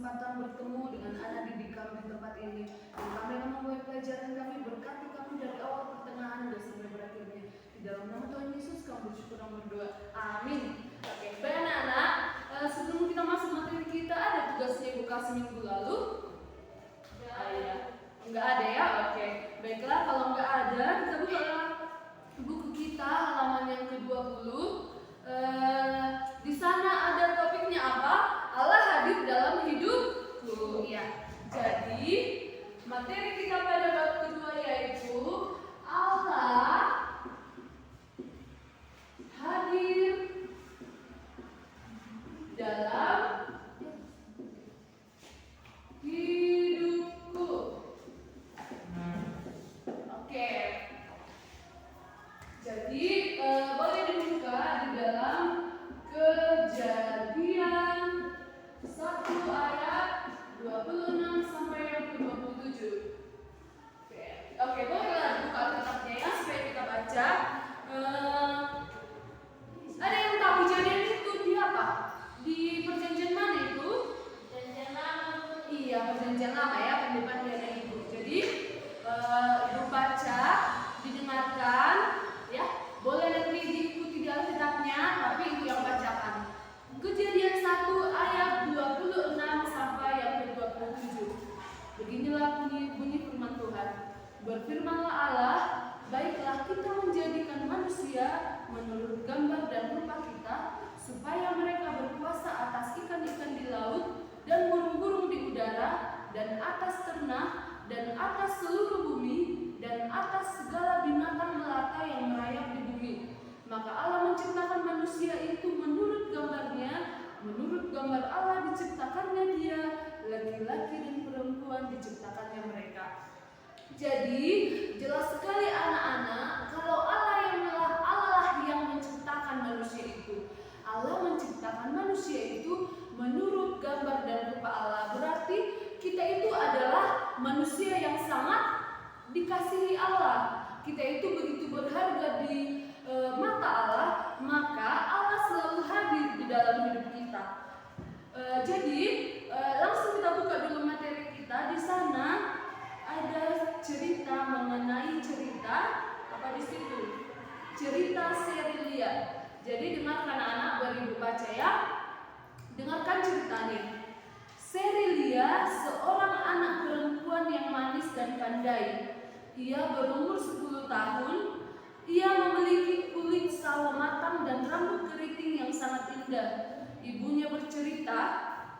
kesempatan bertemu dengan anak didik kami di tempat ini. Dan kami akan memulai pelajaran kami, berkati kami dari awal pertengahan dan sampai berakhirnya. Di dalam nama Tuhan Yesus kami bersyukur dan berdoa. Amin. Oke, baik anak-anak, sebelum kita masuk materi kita, ada tugasnya Ibu kasih minggu lalu? Ya. Enggak ada ya? Oke. Baiklah, kalau enggak ada, kita buka buku kita halaman yang ke-20. Di sana ada topiknya apa? Allah hadir dalam hidupku. Ya. Jadi, materi kita pada bab kedua yaitu Allah hadir dalam hidupku. Oke. Jadi boleh dibuka di dalam Kejadian 1 ayat 26 sampai yang ke-27. Oke, bolehlah buka kitabnya ya supaya kita baca. Ada yang tahu kejadian itu di apa? Di perjanjian mana itu? Perjanjian lama. Iya, perjanjian lama ya, pendepan ibu. Jadi ibu baca, didengarkan, ya. Boleh nanti diikuti di Alkitabnya, tapi ibu yang bacakan. Kejadian 1 ayat 26 sampai yang ke-27. Beginilah bunyi firman Tuhan. Berfirmanlah Allah, baiklah kita menjadikan manusia menurut gambar dan rupa kita, supaya mereka berkuasa atas ikan-ikan di laut dan burung-burung di udara dan atas ternak dan atas seluruh bumi dan atas segala binatang melata yang merayap di bumi. Maka Allah menciptakan manusia itu menurut gambarnya, menurut gambar Allah diciptakannya dia, laki-laki dan perempuan diciptakannya mereka. Jadi jelas sekali anak-anak, kalau Allah yang menciptakan manusia itu. Allah menciptakan manusia itu menurut gambar dan rupa Allah. Berarti kita itu adalah manusia yang sangat dikasihi Allah. Kita itu begitu berharga di mata Allah, maka Allah selalu hadir di dalam hidup kita. Jadi langsung kita buka dulu materi kita. Di sana ada cerita mengenai cerita apa di situ? Cerita Seri-Lia. Jadi dengarkan anak-anak, baru ibu baca ya. Dengarkan ceritanya. Seri-Lia seorang anak perempuan yang manis dan pandai. Ia berumur 10 tahun. Ia memiliki kulit sawo matang dan rambut keriting yang sangat indah. Ibunya bercerita,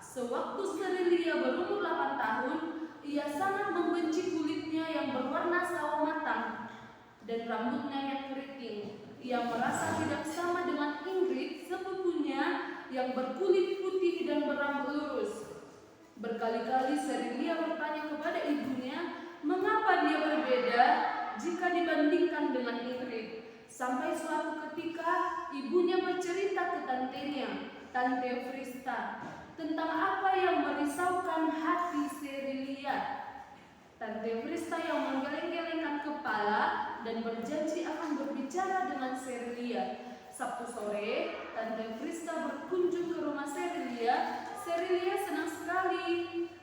sewaktu Seri-Lia berumur 8 tahun, ia sangat membenci kulitnya yang berwarna sawo matang dan rambutnya yang keriting. Ia merasa tidak sama dengan Ingrid, sepupunya yang berkulit putih dan berambut lurus. Berkali-kali Seri-Lia bertanya kepada ibunya, mengapa dia berbeda jika dibandingkan dengan Ingrid. Sampai suatu ketika ibunya bercerita ke tantenya, Tante Frista, tentang apa yang merisaukan hati Seri-Lia. Tante Frista yang menggeleng-gelengkan kepala dan berjanji akan berbicara dengan Seri-Lia. Sabtu sore, Tante Frista berkunjung ke rumah Seri-Lia. Seri-Lia senang sekali.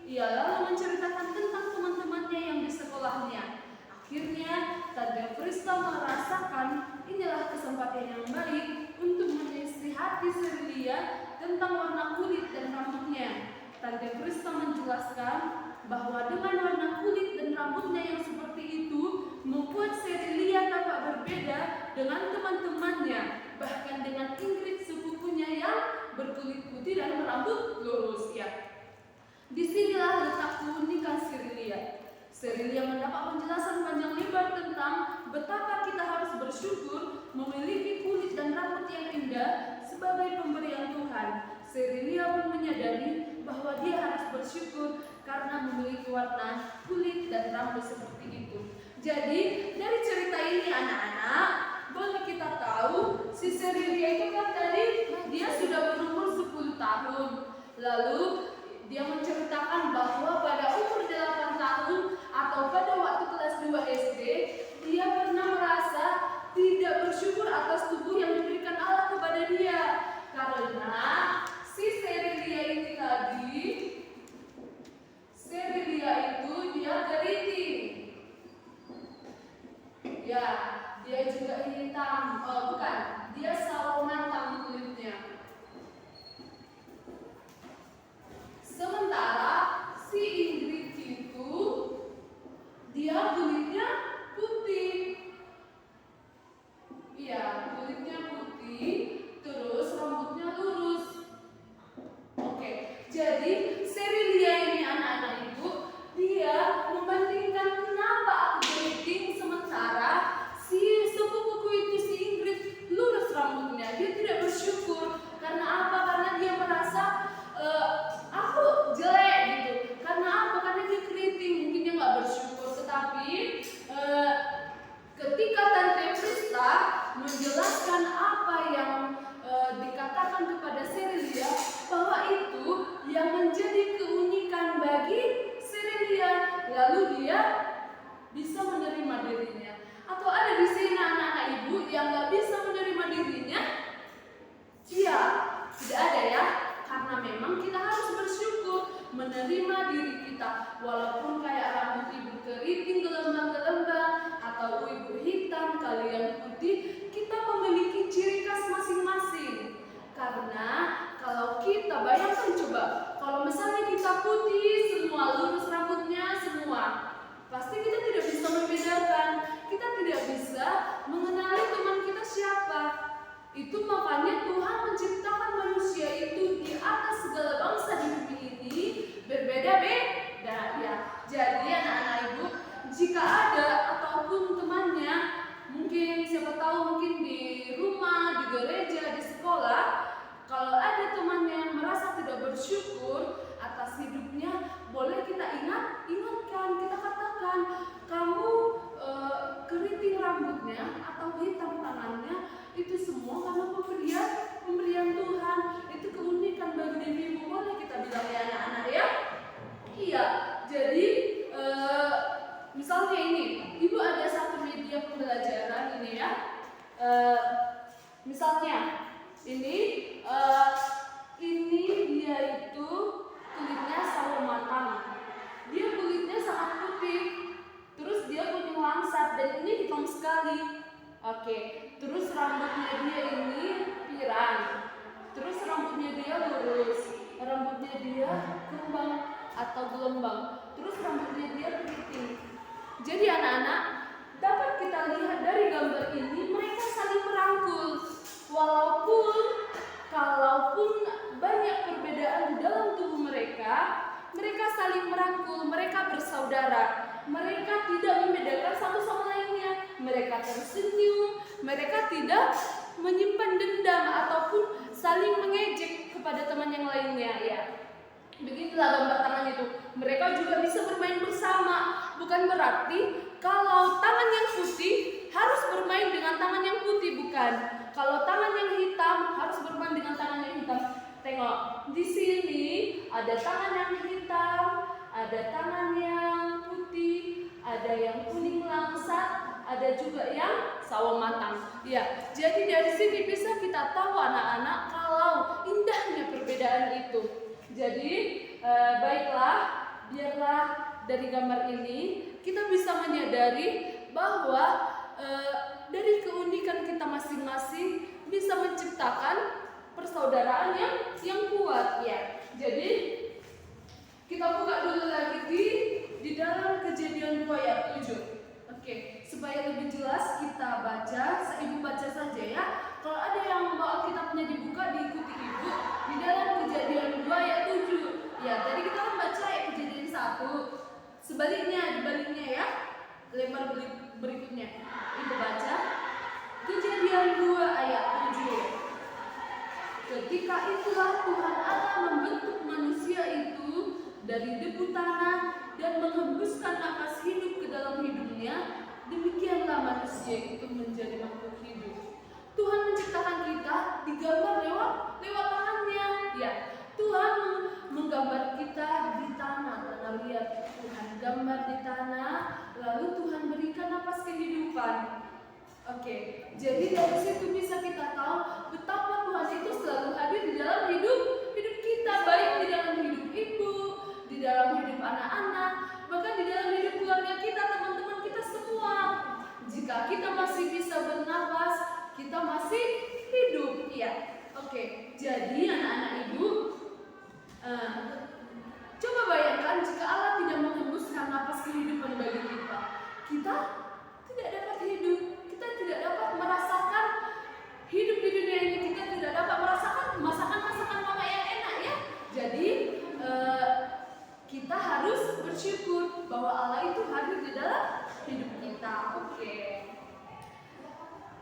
Ia lalu menceritakan tentang teman-temannya yang di sekolahnya. Akhirnya, Tante Frista merasakan inilah kesempatan yang baik untuk menasihati Seri-Lia tentang warna kulit dan rambutnya. Tante Frista menjelaskan bahwa dengan warna kulit dan rambutnya yang seperti itu membuat Seri-Lia tampak berbeda dengan teman-temannya, bahkan dengan Ingrid sepupunya yang berkulit putih dan berambut lurus. Ya, disinilah letak keunikan Seri-Lia. Seri-Lia mendapat penjelasan panjang lebar tentang betapa kita harus bersyukur memiliki kulit dan rambut yang indah sebagai pemberian Tuhan. Seri-Lia pun menyadari bahwa dia harus bersyukur karena memiliki warna kulit dan rambut seperti itu. Jadi dari cerita ini anak-anak, boleh kita tahu si Seri-Lia itu kan tadi dia sudah berumur 10 tahun. Lalu dia menceritakan bahwa pada umur 8 tahun atau pada waktu kelas 2 SD, dia pernah merasa tidak bersyukur atas tubuh yang diberikan Allah kepada dia. Karena si Seri-Lia ini tadi menghina diri kita. Walaupun kayak rambut ibu keriting gelembang-gelembang atau ibu hitam, kalian putih, kita memiliki ciri khas masing-masing. Karena kalau kita bayangkan coba, kalau misalnya kita putih semua, lurus rambutnya semua, pasti kita tidak bisa membedakan, kita tidak bisa mengenali teman kita siapa. Itu makanya Tuhan menciptakan manusia itu di atas segala bangsa di bumi ini berbeda-beda ya. Jadi anak-anak ibu, jika ada ataupun temannya, mungkin siapa tahu mungkin di rumah, di gereja, di sekolah, kalau ada teman yang merasa tidak bersyukur atas hidupnya, boleh kita ingatkan, kita katakan, kamu keriting rambutnya atau hitam tangannya, itu semua karena pemberian Tuhan, itu keunikan bagi dirimu, boleh kita bilang ya anak-anak ya. Iya, jadi misalnya ini, ibu ada satu media pembelajaran ini ya, misalnya ini dia itu kulitnya sawo matang, dia kulitnya sangat putih, terus dia kuning langsat dan ini hitam sekali. Oke, terus rambutnya dia ini pirang, terus rambutnya dia lurus, rambutnya dia kembang atau gelembang, terus rambutnya dia keriting. Jadi anak-anak, dapat kita lihat dari gambar ini, mereka saling merangkul. Kalaupun banyak perbedaan di dalam tubuh mereka saling merangkul, mereka bersaudara. Mereka tidak membedakan satu sama lainnya. Mereka tersenyum, mereka tidak menyimpan dendam ataupun saling mengejek kepada teman yang lainnya ya. Begitulah gambar tangan itu. Mereka juga bisa bermain bersama. Bukan berarti kalau tangan yang putih harus bermain dengan tangan yang putih, bukan. Kalau tangan yang hitam harus bermain dengan tangan yang hitam. Tengok, di sini ada tangan yang hitam, ada tangan yang putih, ada yang kuning langsat, ada juga yang sawo matang. Ya, jadi dari sini bisa kita tahu anak-anak kalau indahnya perbedaan itu. Jadi baiklah, biarlah dari gambar ini kita bisa menyadari bahwa dari keunikan kita masing-masing bisa menciptakan persaudaraan yang kuat ya. Jadi kita buka dulu lagi di dalam Kejadian 2 ayat 7. Oke, supaya lebih jelas kita baca, ibu baca saja ya. Kalau ada yang bawa kitabnya dibuka, diikuti ibu di dalam Kejadian 2 ayat 7. Ya, tadi kita kan baca ayat Kejadian 1. Dibaliknya ya. Lembar berikutnya. Ibu baca Kejadian 2 ayat 7. Ketika itulah Tuhan Allah membentuk manusia itu dari debu tanah dan menghembuskan nafas hidup ke dalam hidupnya. Demikianlah manusia itu menjadi makhluk hidup. Tuhan menciptakan kita digambar lewat tangannya. Ya, Tuhan menggambar kita di tanah. Lihat, Tuhan gambar di tanah, lalu Tuhan berikan nafas kehidupan. Oke, jadi dari situ bisa kita tahu betapa Tuhan itu selalu hadir di dalam hidup kita, baik di dalam hidup ibu, di dalam hidup anak-anak, bahkan di dalam hidup keluarga kita, teman-teman kita semua. Jika kita masih bisa bernapas, kita masih hidup, ya. Oke, jadi anak-anak ibu, coba bayangkan jika Allah tidak menghembuskan napas kehidupan bagi kita tidak dapat hidup. Kita tidak dapat merasakan hidup di dunia ini. Kita tidak dapat merasakan masakan-masakan mama yang enak ya. Jadi kita harus bersyukur bahwa Allah itu hadir di dalam hidup kita. Oke.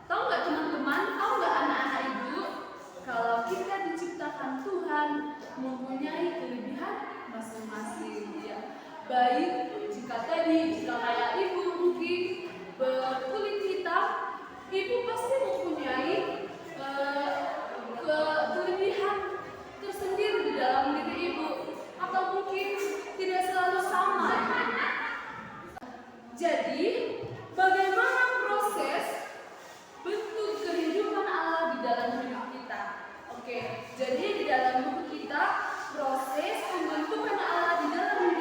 Tahu nggak teman-teman? Tahu nggak anak-anak ibu? Kalau kita diciptakan Tuhan mempunyai kelebihan masing-masing ya. Baik jika kayak ibu mungkin berkulit hitam, ibu pasti mempunyai kelebihan tersendiri di dalam diri ibu, atau mungkin tidak selalu sama. Jadi bagaimana proses bentuk kehidupan Allah di dalam hidup kita? Oke, jadi di dalam hidup kita proses pembentukan Allah di dalam hidup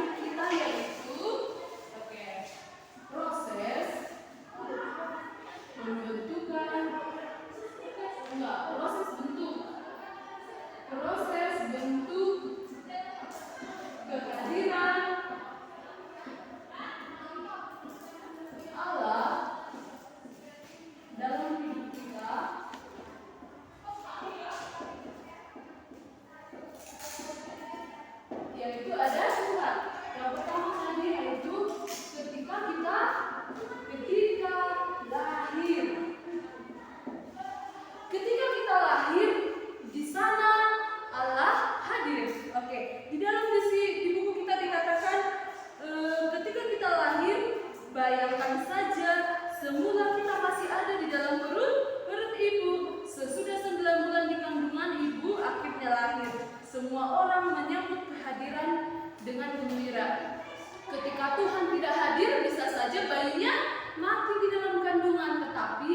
gembira. Ketika Tuhan tidak hadir, bisa saja bayinya mati di dalam kandungan, tetapi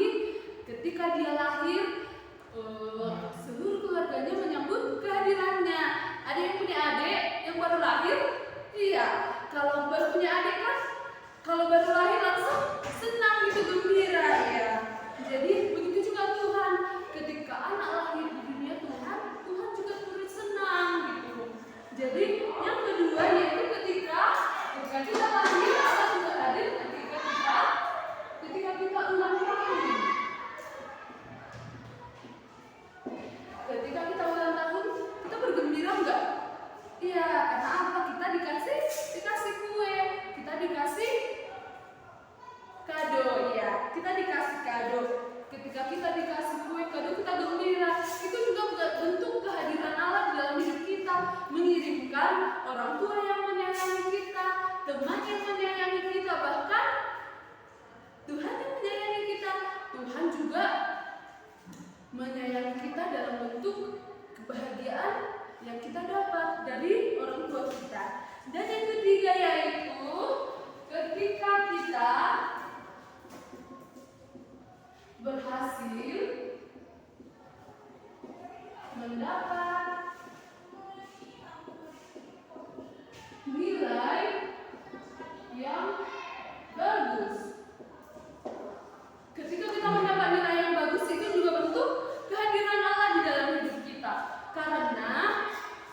ketika dia lahir, seluruh keluarganya menyambut kehadirannya. Ada yang punya adik yang baru lahir? Iya, kalau baru punya adik kan, kalau baru lahir langsung senang gitu, gembira ya. Jadi begitu juga Tuhan, ketika anak lahir di dunia Tuhan juga turut senang gitu. Jadi yang kedua yaitu ketika kita lahir, Allah juga hadir ketika kita ulang tahun. Ketika kita ulang tahun, kita bergembira enggak? Iya, karena apa? Kita dikasih kue, kita dikasih kado ya. Kita dikasih kado. Ketika kita dikasih kue, kado, kita gembira. Itu juga bentuk kehadiran Allah di dalam hidup kita, mengirimkan orang tua yang menyayangi kita, teman yang menyayangi kita, bahkan Tuhan yang menyayangi kita. Tuhan juga menyayangi kita dalam bentuk kebahagiaan yang kita dapat dari orang tua kita. Dan yang ketiga yaitu ketika kita berhasil mendapat nilai yang bagus. Ketika kita mendapat nilai yang bagus, itu juga bentuk kehadiran Allah di dalam hidup kita. Karena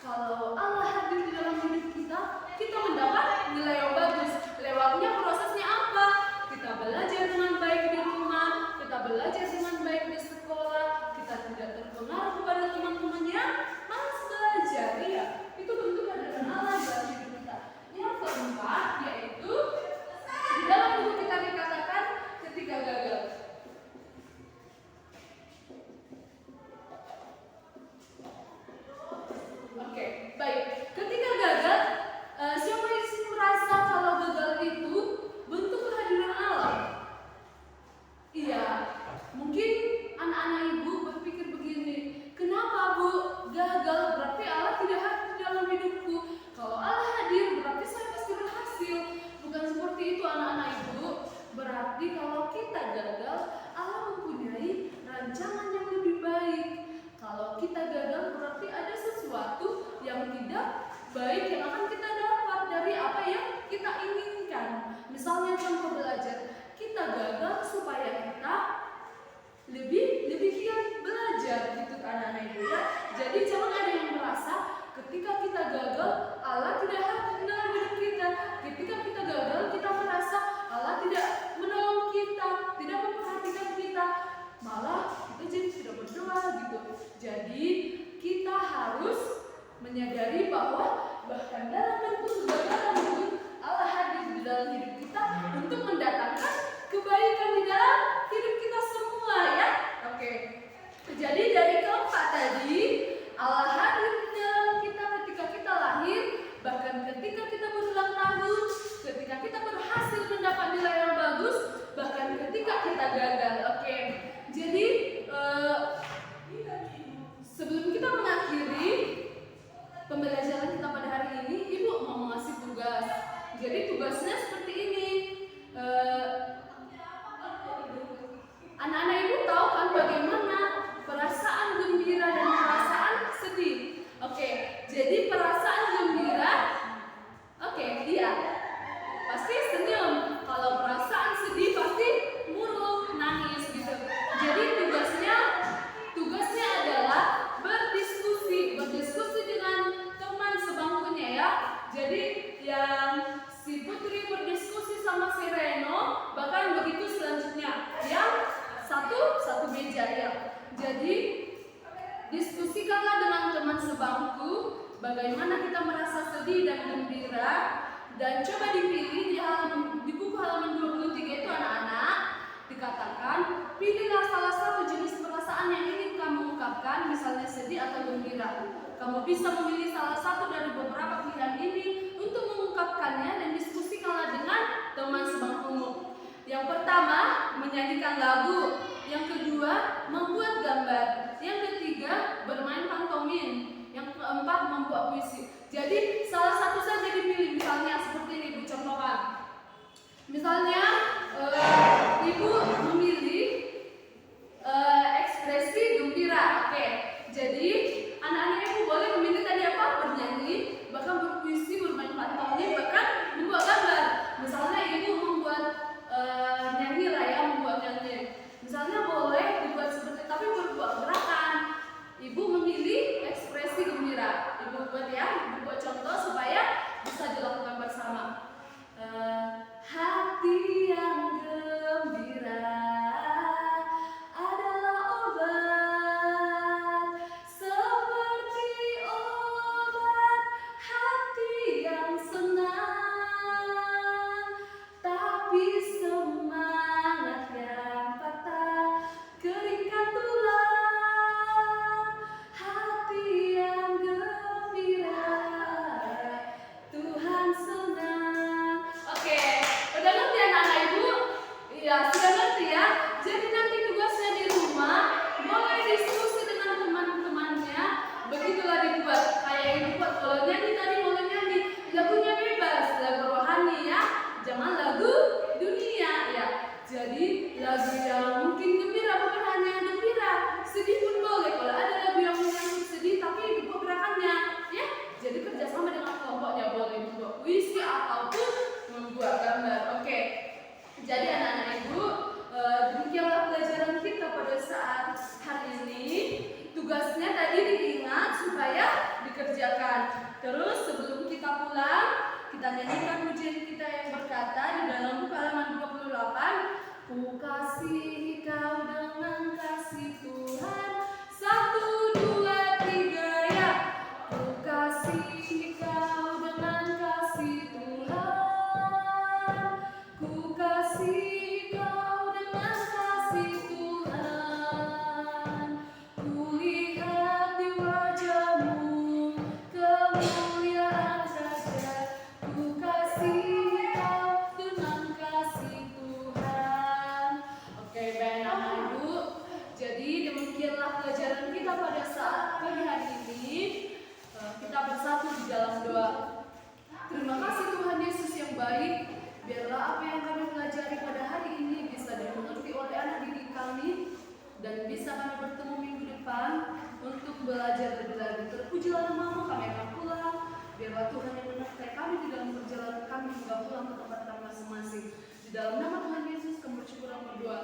kalau Allah hadir di dalam hidup kita, kita mendapat nilai yang bagus. Lewatnya prosesnya apa? Kita belajar dengan baik di rumah, kita belajar dengan baik di sekolah, kita tidak terpengaruh kepada teman-teman yang malas belajar. Ya, itu bentuk kehadiran Allah dalam hidup kita. Yang keempat yaitu di dalam buku kita dikatakan ketika gagal. Oke, baik. Ketika gagal, siapa yang merasa kalau gagal itu bentuk kehadiran Allah? Iya, mungkin anak-anak ibu berpikir begini, kenapa Bu gagal? Berarti Allah tidak hadir dalam hidupku. Kalau Allah hadir, berarti saya pasti berhasil. Bukan seperti itu anak-anak ibu. Berarti kalau kita gagal, Allah mempunyai rancangan yang lebih baik. Kalau kita gagal, berarti ada sesuatu yang tidak baik yang akan kita dapat dari apa yang kita inginkan. Misalnya contoh belajar, kita gagal supaya kita lebih giat belajar gitu kan anak-anak ibu ya. Jadi jangan ada yang merasa ketika kita gagal Allah tidak hadir dalam hidup kita. Ketika kita gagal kita merasa Allah tidak menolong kita, tidak memperhatikan kita, malah kita jadi tidak berdoa gitu. Jadi kita harus menyadari bahwa bahkan dalam bentuk kegagalan pun Allah hadir di dalam hidup kita untuk mendatangkan kebaikan di dalam hidup kita semua ya. Oke. Jadi dari keempat tadi, Allah hadir di dalam kita ketika kita lahir, bahkan ketika kita berulang tahun, ketika kita berhasil mendapat nilai yang bagus, bahkan ketika kita gagal. Oke. Jadi sebelum kita mengakhiri pembelajaran kita pada hari ini, Ibu mau mengasih tugas. Jadi tugasnya seperti ini. Anak-anak ibu tahu kan bagaimana perasaan gembira dan perasaan sedih. Oke, jadi perasaan gembira, oke, iya, pasti senyum. Kalau perasaan sedih pasti murung, nangis gitu. Jadi tugasnya adalah berdiskusi dengan teman sebangkunya ya. Jadi yang si Putri berdiskusi sama si Reno, bahkan begitu selanjutnya yang satu meja ya. Jadi diskusikanlah dengan teman sebangku bagaimana kita merasa sedih dan gembira, dan coba dipilih di buku halaman 23 itu anak-anak dikatakan pilihlah salah satu jenis perasaan yang ingin kamu ungkapkan, misalnya sedih atau gembira. Kamu bisa memilih salah satu dari beberapa pilihan ini untuk mengungkapkannya dan diskusikanlah dengan teman sebangkumu. Yang pertama, menyanyikan lagu. Yang kedua, membuat gambar. Yang ketiga, bermain pantomim. Yang keempat, membuat puisi. Jadi salah satu saja dipilih, misalnya terjemahan lagu dunia ya. Jadi lagu yang mungkin gembira bukan hanya gembira, sedih pun boleh. Kalau ada lagu yang menyangkut sedih tapi dibuat gerakannya ya. Jadi kerjasama dengan kelompoknya, boleh membuat puisi ataupun membuat gambar. Oke. Jadi anak-anak ibu, demikianlah pelajaran kita pada saat hari ini. Tugasnya tadi diingat supaya dikerjakan. Terus sebelum kita pulang, kita nyanyikan pujian kita yang berkata di dalam buku halaman 28. Ku kasihi kau dengan kasih Tuhan. 1, 2, 3 ya. Ku kasihi kau dengan kasih Tuhan. Ku kasihi kau dengan kasih Tuhan. Ku lihat di wajahmu kemuliaan raja. Ku kasihi kau dengan kasih Tuhan. Oke, baik anak ibu. Jadi demikianlah pelajaran kita pada saat pagi hari ini. Kita bersatu di dalam doa. Terima kasih Tuhan Yesus yang baik. Biarlah apa yang kami pelajari pada hari ini bisa dimengerti oleh anak didik kami dan bisa kami bertemu minggu depan untuk belajar lebih lagi. Terpujilah namamu, kami akan pulang. Biarlah Tuhan yang menyertai kami di dalam perjalanan kami hingga pulang ke tempat kami masing-masing. Di dalam nama Tuhan Yesus kami bersyukur dan berdoa.